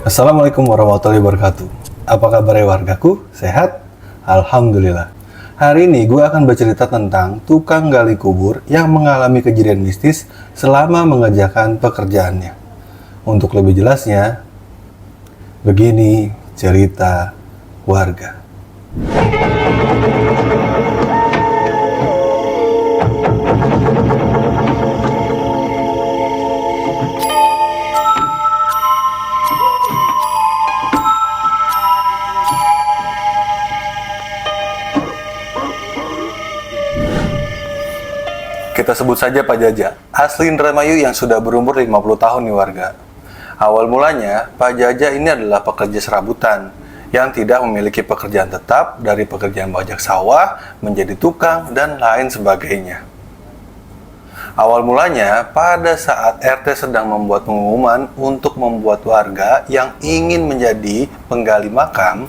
Assalamualaikum warahmatullahi wabarakatuh. Apa kabar wargaku? Sehat? Alhamdulillah. Hari ini gue akan bercerita tentang tukang gali kubur yang mengalami kejadian mistis selama mengerjakan pekerjaannya. Untuk lebih jelasnya, begini cerita warga. Kita sebut saja Pak Jaja, asli Indramayu yang sudah berumur 50 tahun nih warga. Awal mulanya, Pak Jaja ini adalah pekerja serabutan yang tidak memiliki pekerjaan tetap dari pekerjaan bajak sawah, menjadi tukang, dan lain sebagainya. Awal mulanya, pada saat RT sedang membuat pengumuman untuk membuat warga yang ingin menjadi penggali makam,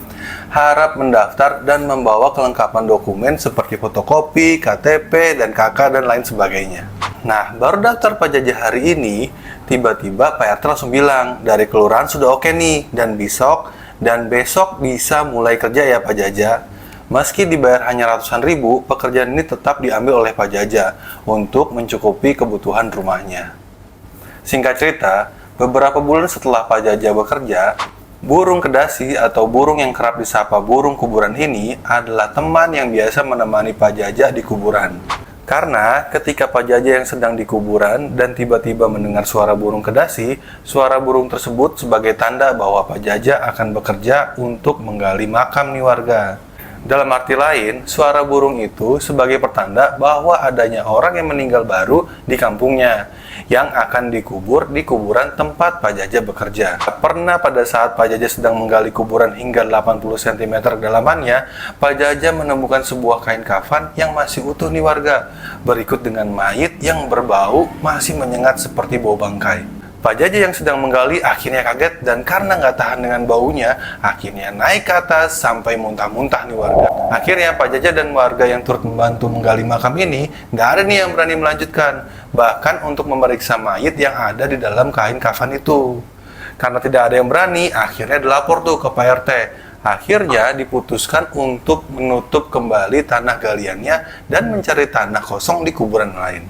harap mendaftar dan membawa kelengkapan dokumen seperti fotokopi, KTP, dan KK, dan lain sebagainya. Nah, baru daftar Pak Jaja hari ini, tiba-tiba Pak RT langsung bilang, dari kelurahan sudah oke nih, dan besok bisa mulai kerja ya Pak Jaja. Meski dibayar hanya ratusan ribu, pekerjaan ini tetap diambil oleh Pak Jaja untuk mencukupi kebutuhan rumahnya. Singkat cerita, beberapa bulan setelah Pak Jaja bekerja, burung kedasi atau burung yang kerap disapa burung kuburan ini adalah teman yang biasa menemani Pak Jaja di kuburan. Karena ketika Pak Jaja yang sedang di kuburan dan tiba-tiba mendengar suara burung kedasi, suara burung tersebut sebagai tanda bahwa Pak Jaja akan bekerja untuk menggali makam nih warga. Dalam arti lain, suara burung itu sebagai pertanda bahwa adanya orang yang meninggal baru di kampungnya yang akan dikubur di kuburan tempat Pak Jaja bekerja. Pernah pada saat Pak Jaja sedang menggali kuburan hingga 80 cm kedalamannya, Pak Jaja menemukan sebuah kain kafan yang masih utuh nih warga, berikut dengan mayit yang berbau masih menyengat seperti bau bangkai. Pak Jaja yang sedang menggali akhirnya kaget dan karena nggak tahan dengan baunya, akhirnya naik ke atas sampai muntah-muntah nih warga. Akhirnya Pak Jaja dan warga yang turut membantu menggali makam ini, nggak ada nih yang berani melanjutkan, bahkan untuk memeriksa mayit yang ada di dalam kain kafan itu. Karena tidak ada yang berani, akhirnya dilapor tuh ke Pak RT. Akhirnya diputuskan untuk menutup kembali tanah galiannya dan mencari tanah kosong di kuburan lain.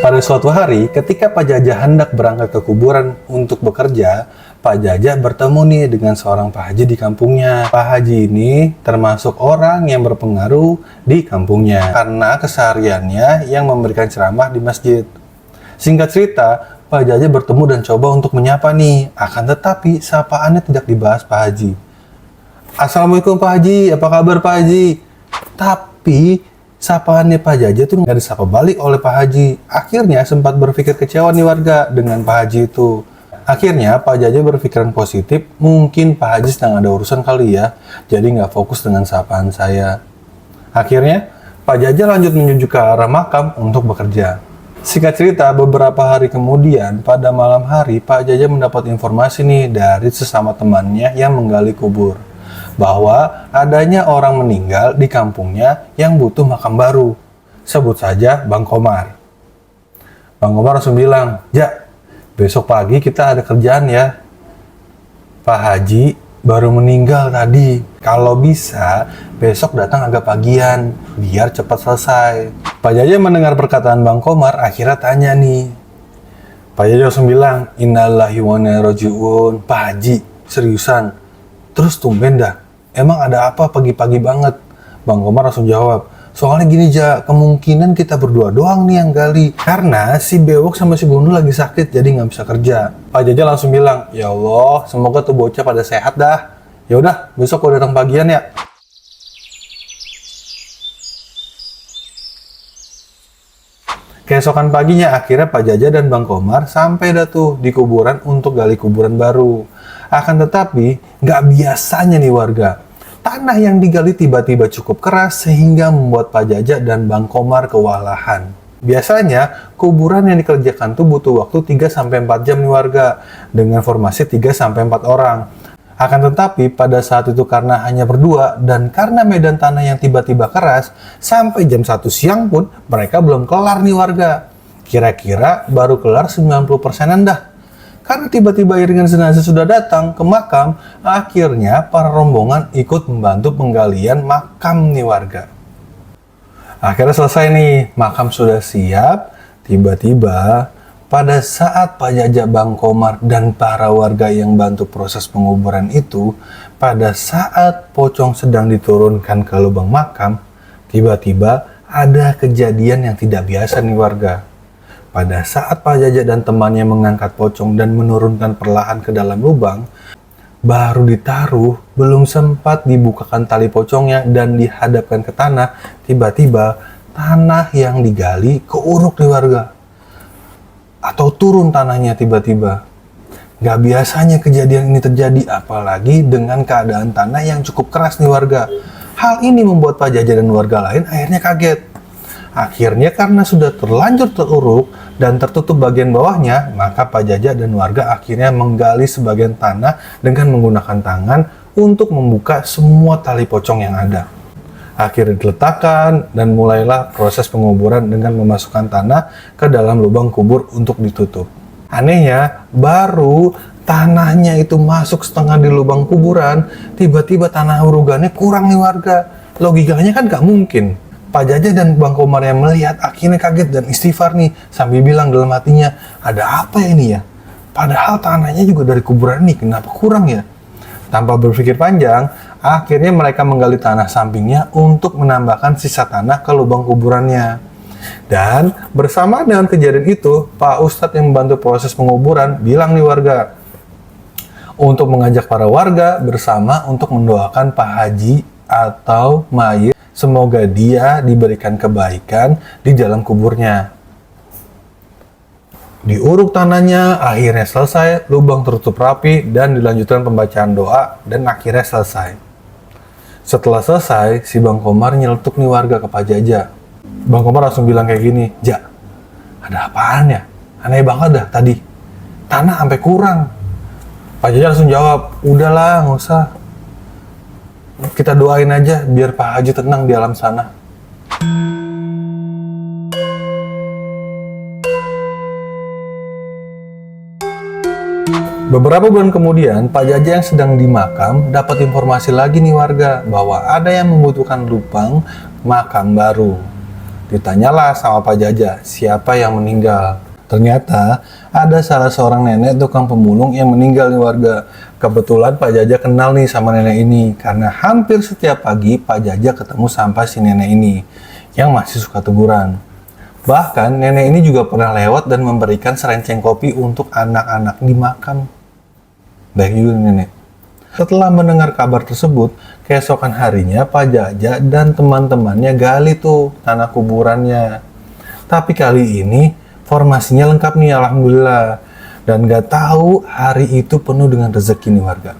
Pada suatu hari, ketika Pak Jaja hendak berangkat ke kuburan untuk bekerja, Pak Jaja bertemu nih dengan seorang Pak Haji di kampungnya. Pak Haji ini termasuk orang yang berpengaruh di kampungnya karena kesehariannya yang memberikan ceramah di masjid. Singkat cerita, Pak Jaja bertemu dan coba untuk menyapa nih, akan tetapi sapaannya tidak dibahas Pak Haji. Assalamualaikum Pak Haji, apa kabar Pak Haji? Tapi sapaannya Pak Jaja tuh nggak disapa balik oleh Pak Haji. Akhirnya sempat berpikir kecewa nih warga dengan Pak Haji itu. Akhirnya Pak Jaja berpikiran positif, mungkin Pak Haji sedang ada urusan kali ya, jadi nggak fokus dengan sapaan saya. Akhirnya Pak Jaja lanjut menuju ke arah makam untuk bekerja. Singkat cerita, beberapa hari kemudian pada malam hari Pak Jaja mendapat informasi nih dari sesama temannya yang menggali kubur, bahwa adanya orang meninggal di kampungnya yang butuh makam baru. Sebut saja Bang Komar. Bang Komar langsung bilang, "Ja, besok pagi kita ada kerjaan ya. Pak Haji baru meninggal tadi. Kalau bisa, besok datang agak pagian, biar cepat selesai." Pak Jaja mendengar perkataan Bang Komar, akhirnya tanya nih. Pak Jaja langsung bilang, "Innalillahi wa inna ilaihi raji'un." Pak Haji, seriusan? Terus tumben dah? Emang ada apa pagi-pagi banget? Bang Komar langsung jawab, soalnya gini Ja, kemungkinan kita berdua doang nih yang gali. Karena si Bewok sama si Gundul lagi sakit, jadi nggak bisa kerja. Pak Jaja langsung bilang, ya Allah, semoga tuh bocah pada sehat dah. Ya udah, besok gua datang pagian ya. Keesokan paginya akhirnya Pak Jaja dan Bang Komar sampai dah tuh di kuburan untuk gali kuburan baru. Akan tetapi, nggak biasanya nih warga, tanah yang digali tiba-tiba cukup keras sehingga membuat Pak Jaja dan Bang Komar kewalahan. Biasanya, kuburan yang dikerjakan tuh butuh waktu 3-4 jam nih warga, dengan formasi 3-4 orang. Akan tetapi pada saat itu karena hanya berdua dan karena medan tanah yang tiba-tiba keras, sampai jam 1 siang pun mereka belum kelar nih warga. Kira-kira baru kelar 90%-an dah. Karena tiba-tiba iringan jenazah sudah datang ke makam, akhirnya para rombongan ikut membantu penggalian makam nih warga. Akhirnya selesai nih, makam sudah siap. Tiba-tiba pada saat Pak Jaja, Bang Komar, dan para warga yang bantu proses penguburan itu, pada saat pocong sedang diturunkan ke lubang makam, tiba-tiba ada kejadian yang tidak biasa nih warga. Pada saat Pak Jaja dan temannya mengangkat pocong dan menurunkan perlahan ke dalam lubang, baru ditaruh, belum sempat dibukakan tali pocongnya dan dihadapkan ke tanah, tiba-tiba tanah yang digali keuruk di warga. Atau turun tanahnya tiba-tiba. Gak biasanya kejadian ini terjadi, apalagi dengan keadaan tanah yang cukup keras nih warga. Hal ini membuat Pak Jaja dan warga lain akhirnya kaget. Akhirnya karena sudah terlanjur teruruk dan tertutup bagian bawahnya, maka Pak Jaja dan warga akhirnya menggali sebagian tanah dengan menggunakan tangan untuk membuka semua tali pocong yang ada. Akhirnya diletakkan dan mulailah proses penguburan dengan memasukkan tanah ke dalam lubang kubur untuk ditutup. Anehnya, baru tanahnya itu masuk setengah di lubang kuburan, tiba-tiba tanah urugannya kurang nih warga. Logikanya kan gak mungkin. Pak Jaja dan Bang Komar yang melihat akhirnya kaget dan istighfar nih, sambil bilang dalam hatinya, ada apa ya ini ya? Padahal tanahnya juga dari kuburan ini, kenapa kurang ya? Tanpa berpikir panjang, akhirnya mereka menggali tanah sampingnya untuk menambahkan sisa tanah ke lubang kuburannya. Dan bersama dengan kejadian itu, Pak Ustadz yang membantu proses penguburan bilang nih warga, untuk mengajak para warga bersama untuk mendoakan Pak Haji atau mayit, semoga dia diberikan kebaikan di dalam kuburnya. Diuruk tanahnya, akhirnya selesai, lubang tertutup rapi, dan dilanjutkan pembacaan doa, dan akhirnya selesai. Setelah selesai, si Bang Komar nyeletuk nih warga ke Pak Jaja. Bang Komar langsung bilang kayak gini, Ja, ada apaan ya? Aneh banget dah tadi, tanah sampai kurang. Pak Jaja langsung jawab, udahlah nggak usah. Kita doain aja biar Pak Haji tenang di alam sana. Beberapa bulan kemudian, Pak Jaja yang sedang di makam dapat informasi lagi nih warga bahwa ada yang membutuhkan lubang makam baru. Ditanyalah sama Pak Jaja, siapa yang meninggal. Ternyata ada salah seorang nenek tukang pemulung yang meninggal nih warga. Kebetulan Pak Jaja kenal nih sama nenek ini karena hampir setiap pagi Pak Jaja ketemu sampai si nenek ini yang masih suka teguran. Bahkan nenek ini juga pernah lewat dan memberikan serenceng kopi untuk anak-anak di makam. Baik juga nenek. Setelah mendengar kabar tersebut, keesokan harinya Pak Jaja dan teman-temannya gali tuh tanah kuburannya. Tapi kali ini formasinya lengkap nih, alhamdulillah. Dan gak tahu hari itu penuh dengan rezeki nih warga.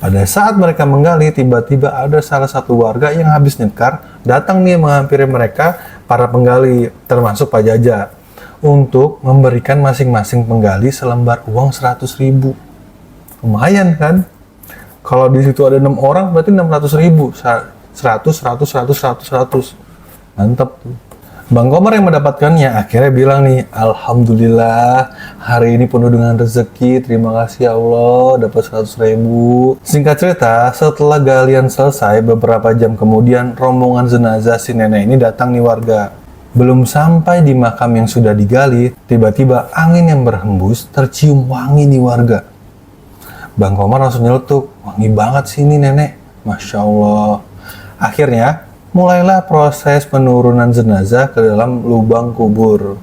Pada saat mereka menggali, tiba-tiba ada salah satu warga yang habis nyekar datang nih menghampiri mereka, para penggali, termasuk Pak Jaja, untuk memberikan masing-masing penggali selembar uang 100.000. Lumayan kan? Kalau di situ ada 6 orang, berarti 600.000. 100. Mantap tuh. Bang Komar yang mendapatkannya akhirnya bilang nih, alhamdulillah hari ini penuh dengan rezeki, terima kasih ya Allah dapat 100.000. Singkat cerita, setelah galian selesai beberapa jam kemudian, rombongan jenazah si nenek ini datang nih warga. Belum sampai di makam yang sudah digali, tiba-tiba angin yang berhembus tercium wangi nih warga. Bang Komar langsung nyeletuk, wangi banget sih ini nenek, Masya Allah. Akhirnya mulailah proses penurunan jenazah ke dalam lubang kubur.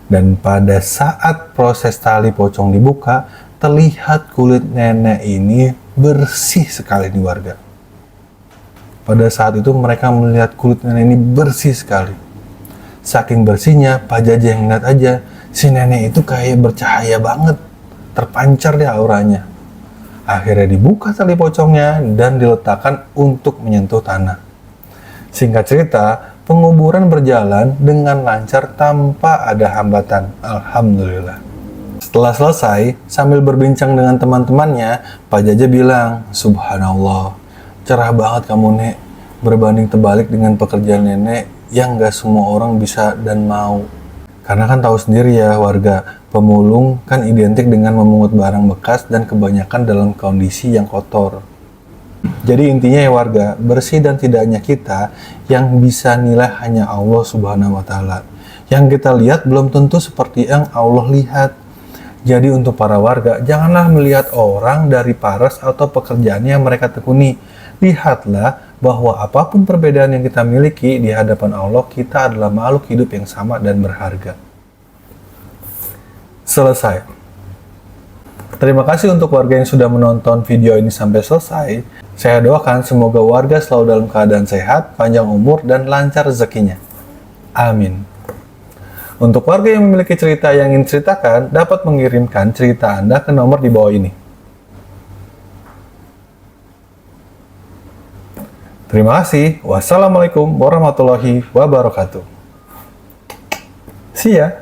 Dan pada saat proses tali pocong dibuka, terlihat kulit nenek ini bersih sekali di warga. Pada saat itu mereka melihat kulit nenek ini bersih sekali. Saking bersihnya, Pak Jaja yang ngeliat aja, si nenek itu kayak bercahaya banget, terpancar deh auranya. Akhirnya dibuka tali pocongnya dan diletakkan untuk menyentuh tanah. Singkat cerita, penguburan berjalan dengan lancar tanpa ada hambatan. Alhamdulillah. Setelah selesai, sambil berbincang dengan teman-temannya, Pak Jaja bilang, "Subhanallah, cerah banget kamu, Nek. Berbanding terbalik dengan pekerjaan nenek yang gak semua orang bisa dan mau." Karena kan tahu sendiri ya warga, pemulung kan identik dengan memungut barang bekas dan kebanyakan dalam kondisi yang kotor. Jadi intinya ya warga, bersih dan tidaknya kita, yang bisa nilai hanya Allah Subhanahu wa Ta'ala. Yang kita lihat belum tentu seperti yang Allah lihat. Jadi untuk para warga, janganlah melihat orang dari paras atau pekerjaan yang mereka tekuni. Lihatlah bahwa apapun perbedaan yang kita miliki di hadapan Allah, kita adalah makhluk hidup yang sama dan berharga. Selesai. Terima kasih untuk warga yang sudah menonton video ini sampai selesai. Saya doakan semoga warga selalu dalam keadaan sehat, panjang umur, dan lancar rezekinya. Amin. Untuk warga yang memiliki cerita yang ingin ceritakan, dapat mengirimkan cerita Anda ke nomor di bawah ini. Terima kasih. Wassalamualaikum warahmatullahi wabarakatuh. See ya.